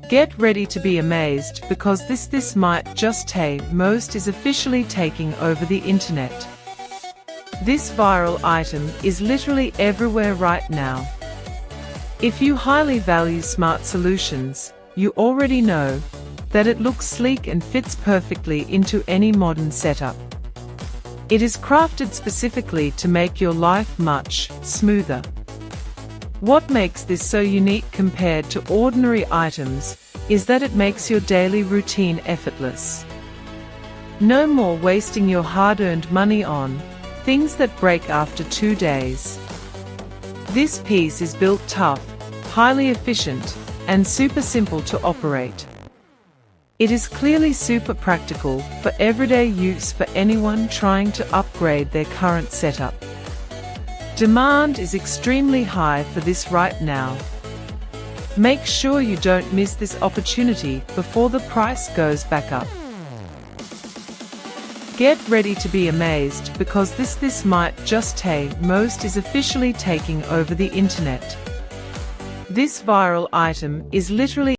Get ready to be amazed, because this might just most is officially taking over the internet. This viral item is literally everywhere right now. If you highly value smart solutions, you already know that it looks sleek and fits perfectly into any modern setup. It is crafted specifically to make your life much smoother. What makes this so unique compared to ordinary items is that it makes your daily routine effortless. No more wasting your hard-earned money on things that break after 2 days. This piece is built tough, highly efficient, and super simple to operate. It is clearly super practical for everyday use for anyone trying to upgrade their current setup. Demand is extremely high for this right now. Make sure you don't miss this opportunity before the price goes back up. Get ready to be amazed, because this might just most is officially taking over the internet. This viral item is literally